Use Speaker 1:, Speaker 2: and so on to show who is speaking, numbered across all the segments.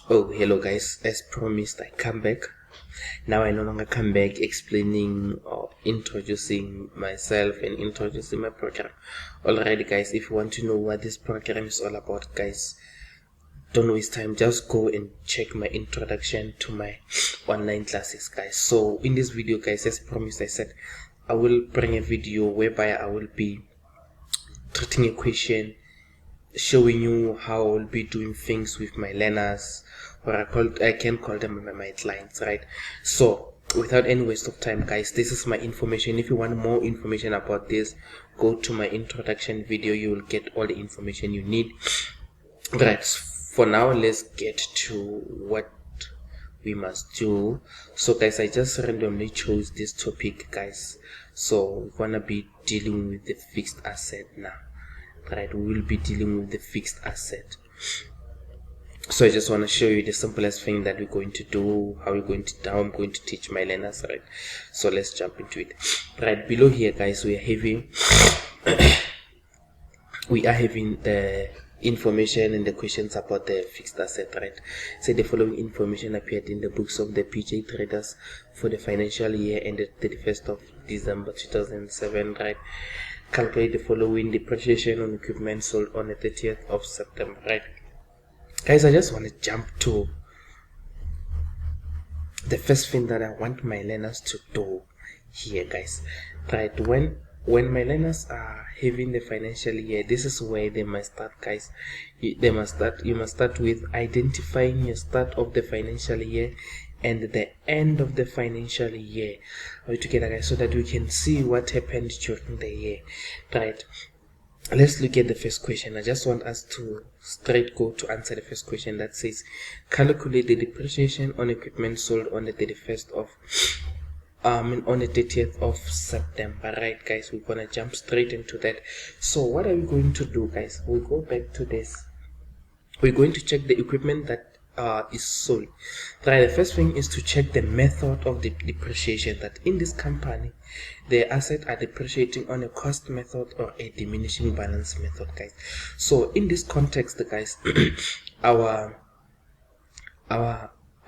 Speaker 1: Oh, hello guys. As promised, I come back. Now I no longer come back explaining or introducing myself and introducing my program. Alright guys, if you want to know what this program is all about, guys, don't waste time. Just go and check my introduction to my online classes, guys. So in this video, guys, as promised, I said I will bring a video whereby I will be treating a question, showing you how I will be doing things with my learners, or I can call them my clients, right? So without any waste of time, guys, this is my information. If you want more information about this, go to my introduction video. You will get all the information you need. Right, for now, let's get to what we must do. So guys, I just randomly chose this topic, guys. So we're gonna be dealing with the fixed asset now. Right, we will be dealing with the fixed asset. So I just want to show you the simplest thing that we're going to do, how I'm going to teach my learners, right? So let's jump into it. Right, below here, guys, we are having the information and the questions about the fixed asset, right? So the following information appeared in the books of the PJ traders for the financial year ended 31st of December 2007, right? Calculate the following depreciation on equipment sold on the 30th of September, right? Guys, I just want to jump to the first thing that I want my learners to do here, guys. Right, when my learners are having the financial year, this is where they must start, guys. You must start with identifying your start of the financial year and the end of the financial year. Are we together, guys? So that we can see what happened during the year. Right, let's look at the first question. I just want us to straight go to answer the first question that says calculate the depreciation on equipment sold on the 31st of on the 30th of September. Right, guys, we're gonna jump straight into that. So what are we going to do, guys? We'll go back to this. We're going to check the equipment that is sold. Right, the first thing is to check the method of the depreciation, that in this company the assets are depreciating on a cost method or a diminishing balance method, guys. So in this context, guys, our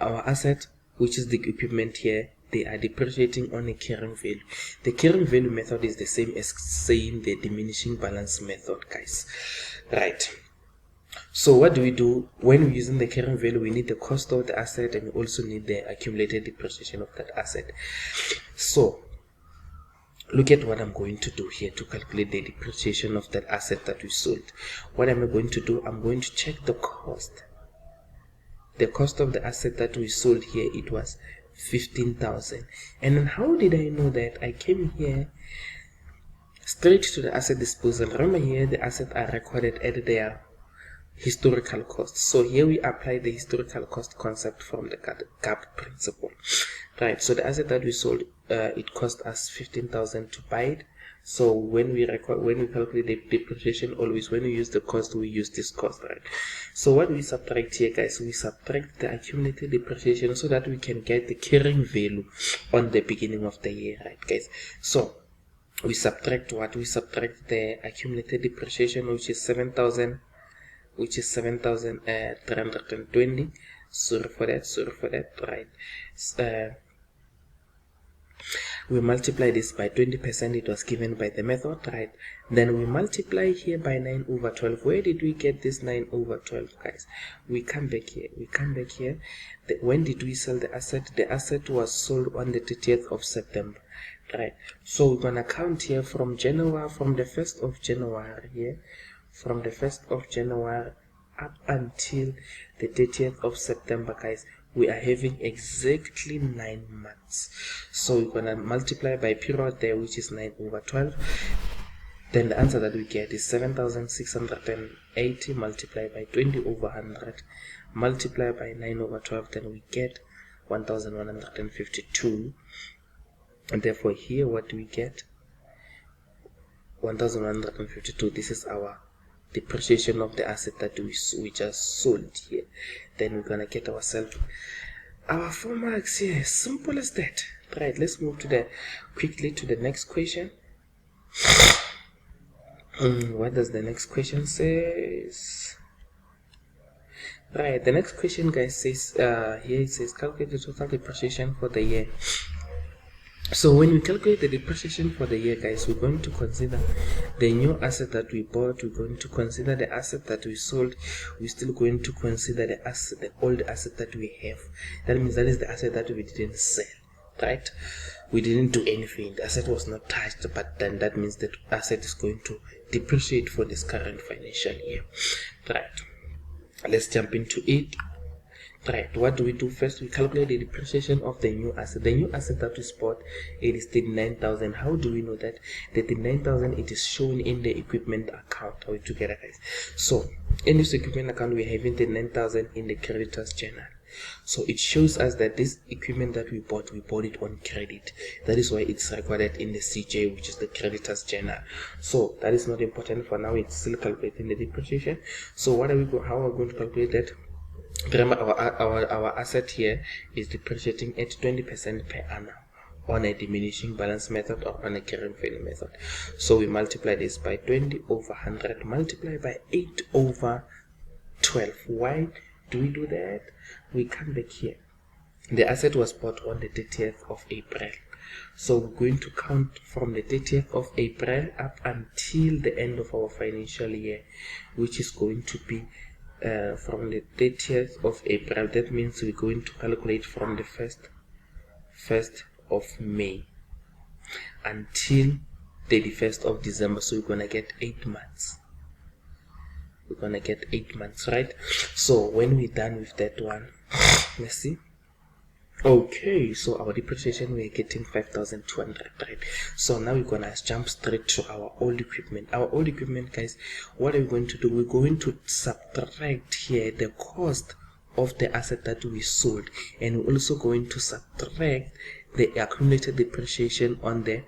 Speaker 1: asset, which is the equipment here, they are depreciating on a carrying value. The carrying value method is the same as saying the diminishing balance method, guys. Right, so what do we do when we're using the carrying value? We need the cost of the asset, and we also need the accumulated depreciation of that asset. So look at what I'm going to do here to calculate the depreciation of that asset that we sold. What am I going to do? I'm going to check the cost. The cost of the asset that we sold here, it was 15,000. And then how did I know that? I came here straight to the asset disposal. Remember, here the assets are recorded at their historical cost. So here we apply the historical cost concept from the GAAP principle. Right, so the asset that we sold, it cost us 15,000 to buy it. So when we calculate the depreciation, always when we use the cost, we use this cost, right? So what we subtract here, guys, we subtract the accumulated depreciation so that we can get the carrying value on the beginning of the year, right, guys? So we subtract what? We subtract the accumulated depreciation, which is 7,320. Sorry for that, right? We multiply this by 20%. It was given by the method, right? Then we multiply here by 9/12. Where did we get this 9/12, guys? We come back here. When did we sell the asset? The asset was sold on the 30th of September, right? So we're gonna count here from the 1st of January here, from the 1st of January up until the 30th of September, guys. We are having exactly 9 months. So we're gonna multiply by period there, which is 9/12. Then the answer that we get is 7,680 multiplied by 20/100 multiplied by 9/12. Then we get 1,152. And therefore here, what do we get? 1,152. This is our depreciation of the asset that we just sold here. Then we're gonna get ourselves our 4 marks here. Simple as that. Right, let's move quickly to the next question. What does the next question say? Right, the next question, guys, says here it says calculate the total depreciation for the year. So when we calculate the depreciation for the year, guys, we're going to consider the new asset that we bought, we're going to consider the asset that we sold, we're still going to consider the old asset that we have. That means that is the asset that we didn't sell, right? We didn't do anything, the asset was not touched, but then that means that asset is going to depreciate for this current financial year. Right, let's jump into it. Right, what do we do first? We calculate the depreciation of the new asset. The new asset that we bought, it is 39,000. How do we know that? The 39,000, it is shown in the equipment account. Are we together, guys? So in this equipment account, we're having 39,000 in the creditors journal. So it shows us that this equipment that we bought it on credit. That is why it's recorded in the CJ, which is the creditors journal. So that is not important for now. It's still calculating the depreciation. So what are we how are we going to calculate that? Remember, our asset here is depreciating at 20% per annum on a diminishing balance method or on a carrying value method. So we multiply this by 20 over 100 multiplied by 8 over 12. Why do we do that? We come back here. The asset was bought on the 30th of April. So we're going to count from the 30th of April up until the end of our financial year, which is going to be from the 30th of April. That means we're going to calculate from the 1st of May until 31st of December. So we're gonna get 8 months. We're gonna get 8 months, right? So when we're done with that one, let's see. Okay, so our depreciation, we're getting 5,200, right? So now we're gonna jump straight to our old equipment. Our old equipment, guys, what are we going to do? We're going to subtract here the cost of the asset that we sold, and we're also going to subtract the accumulated depreciation on the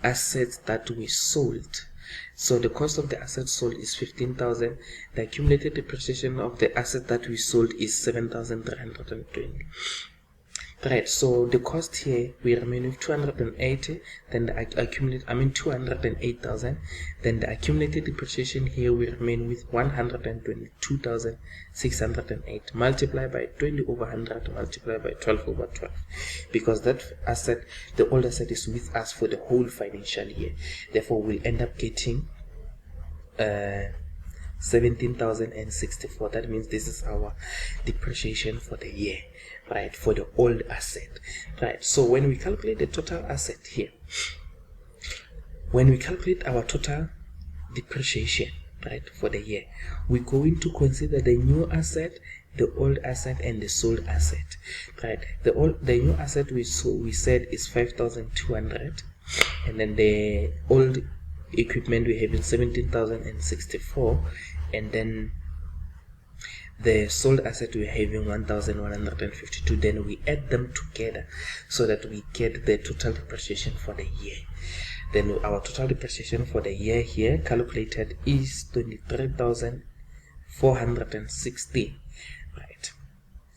Speaker 1: assets that we sold. So the cost of the asset sold is 15,000. The accumulated depreciation of the asset that we sold is 7,320. Right, so the cost here, we remain with 280, then the accumulated, 208,000, then the accumulated depreciation here, we remain with 122,608, multiplied by 20 over 100, multiplied by 12 over 12, because that asset, the old asset, is with us for the whole financial year. Therefore, we'll end up getting 17,064. That means this is our depreciation for the year, right, for the old asset, right? So when we calculate the total asset here, when we calculate our total depreciation, right, for the year, we're going to consider the new asset, the old asset, and the sold asset, right? The new asset we said is 5,200, and then the old equipment we have in 17,064, and then the sold asset we're having 1,152. Then we add them together so that we get the total depreciation for the year. Then our total depreciation for the year here calculated is 23,460, right?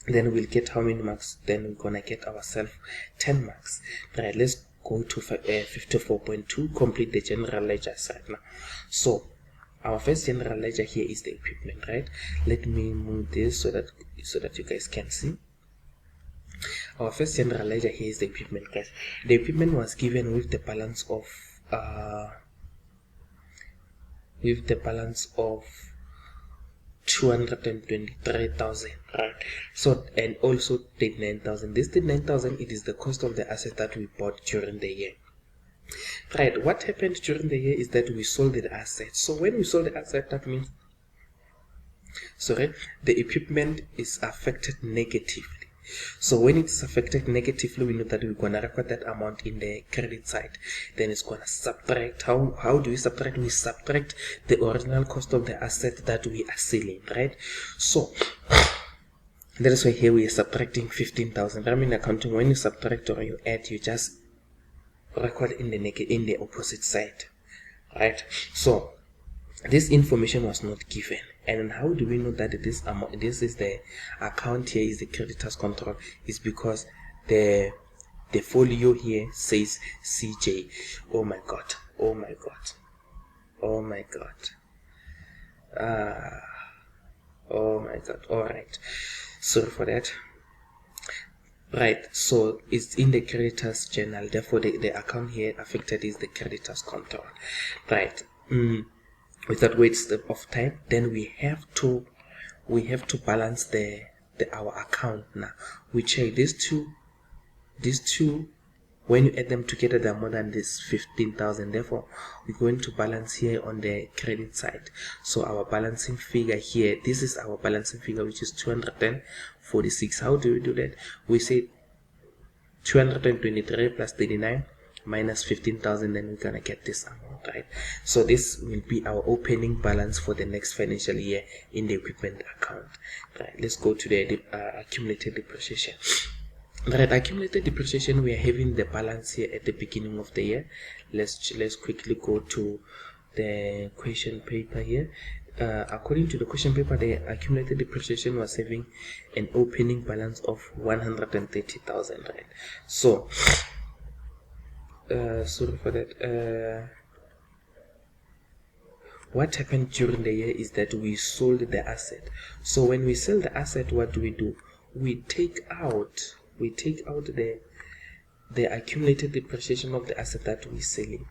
Speaker 1: Then we'll get how many marks? Then we're gonna get ourselves 10 marks, right? Let's go to 54.2, complete the general ledger right now. So our first general ledger here is the equipment, right? Let me move this so that you guys can see. Our first general ledger here is the equipment, guys. The equipment was given with the balance of 223,000, right? So, and also 39,000. This 39,000, it is the cost of the asset that we bought during the year. Right, what happened during the year is that we sold the asset. So when we sold the asset, that means, the equipment is affected negatively. So when it's affected negatively, we know that we're gonna record that amount in the credit side. Then it's gonna subtract. How do we subtract? We subtract the original cost of the asset that we are selling, right? So that is why here we are subtracting 15,000. I mean, accounting, when you subtract or you add, you just record in the opposite side, right? So this information was not given, and how do we know that this is the account here is the creditors control? Is because the folio here says CJ. Oh my god, oh my god, oh my god. Oh my god. All right, sorry for that. Right, so it's in the creditors journal, therefore the account here affected is the creditors control. Right. Without waste of time, then we have to balance our account. Now we check these two, when you add them together, they're more than this 15,000. Therefore, we're going to balance here on the credit side. So our balancing figure here, this is our balancing figure, which is 246. How do we do that? We say 223 plus 39 minus 15,000, then we're gonna get this amount, right? So this will be our opening balance for the next financial year in the equipment account. Right, let's go to the accumulated depreciation. Right, accumulated depreciation, we are having the balance here at the beginning of the year. Let's quickly go to the question paper here. According to the question paper, the accumulated depreciation was having an opening balance of 130,000, right? So sorry for that. What happened during the year is that we sold the asset. So when we sell the asset, what do? We take out the accumulated depreciation of the asset that we're selling.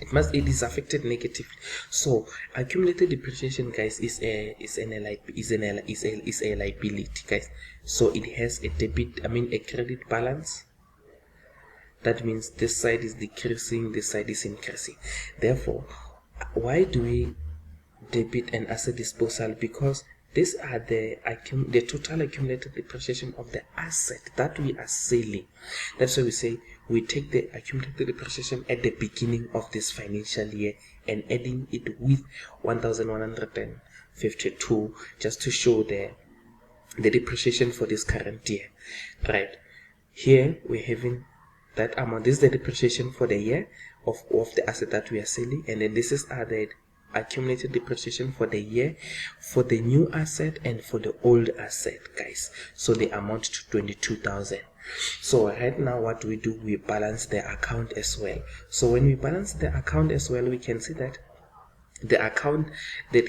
Speaker 1: It is affected negatively. So accumulated depreciation, guys, is a liability, guys. So it has a a credit balance. That means this side is decreasing, this side is increasing. Therefore, why do we debit an asset disposal? Because these are the total accumulated depreciation of the asset that we are selling. That's why we say we take the accumulated depreciation at the beginning of this financial year and adding it with 1,152 just to show the depreciation for this current year. Right here we're having that amount. This is the depreciation for the year of the asset that we are selling, and then this is the accumulated depreciation for the year for the new asset and for the old asset, guys. So they amount to 22,000. So right now what we do, we balance the account as well. So when we balance the account as well, we can see that the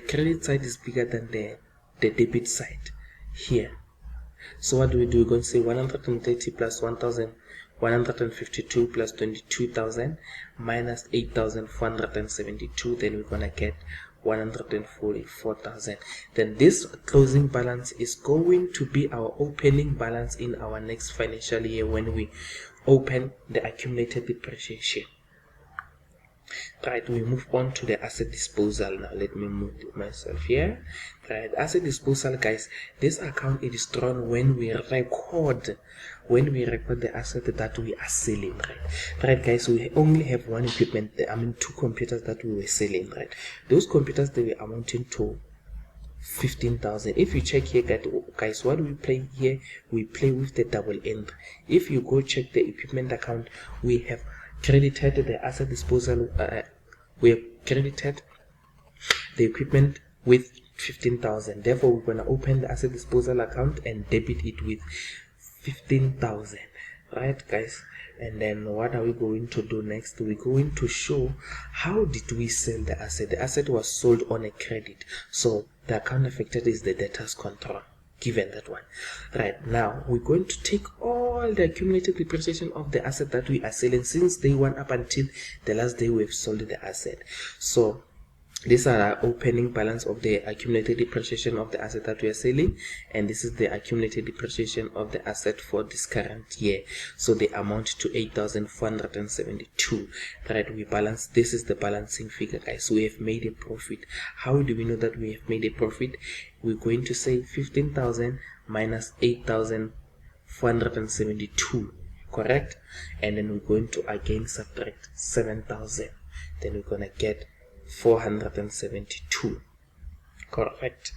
Speaker 1: credit side is bigger than the debit side here. So what do? We're going to say 130 plus 1,152 plus 22,000 minus 8,472. Then we're gonna get 144,000. Then this closing balance is going to be our opening balance in our next financial year when we open the accumulated depreciation. Right, we move on to the asset disposal now. Let me move myself here. Right, asset disposal, guys, this account it is drawn when we record the asset that we are selling. Right guys, we only have one equipment, two computers that we were selling. Right, those computers, they were amounting to 15,000. If you check here, guys, what we play here, we play with the double end. If you go check the equipment account, we have credited the asset disposal. We have credited the equipment with 15,000. Therefore, we're going to open the asset disposal account and debit it with 15,000. Right, guys? And then what are we going to do next? We're going to show how did we sell the asset. The asset was sold on a credit, so the account affected is the debtors control, given that one. Right, now we're going to take all the accumulated depreciation of the asset that we are selling since day one up until the last day we've sold the asset. So these are our opening balance of the accumulated depreciation of the asset that we are selling, and this is the accumulated depreciation of the asset for this current year. So they amount to 8,472. Right, we balance. This is the balancing figure, guys. We have made a profit. How do we know that we have made a profit? We're going to say 15,000 minus 8,472, correct? And then we're going to again subtract 7,000. Then we're gonna get 472, correct?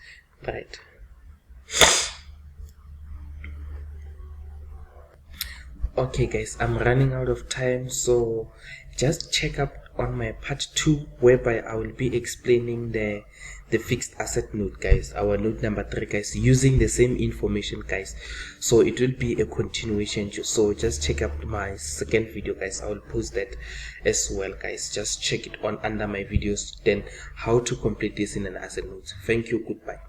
Speaker 1: Right. Okay guys, I'm running out of time, so just check up on my part 2, whereby I will be explaining the fixed asset note, guys, our note number 3, guys, using the same information, guys. So it will be a continuation. So just check up my second video, guys. I will post that as well, guys. Just check it on under my videos, then how to complete this in an asset note. Thank you, goodbye.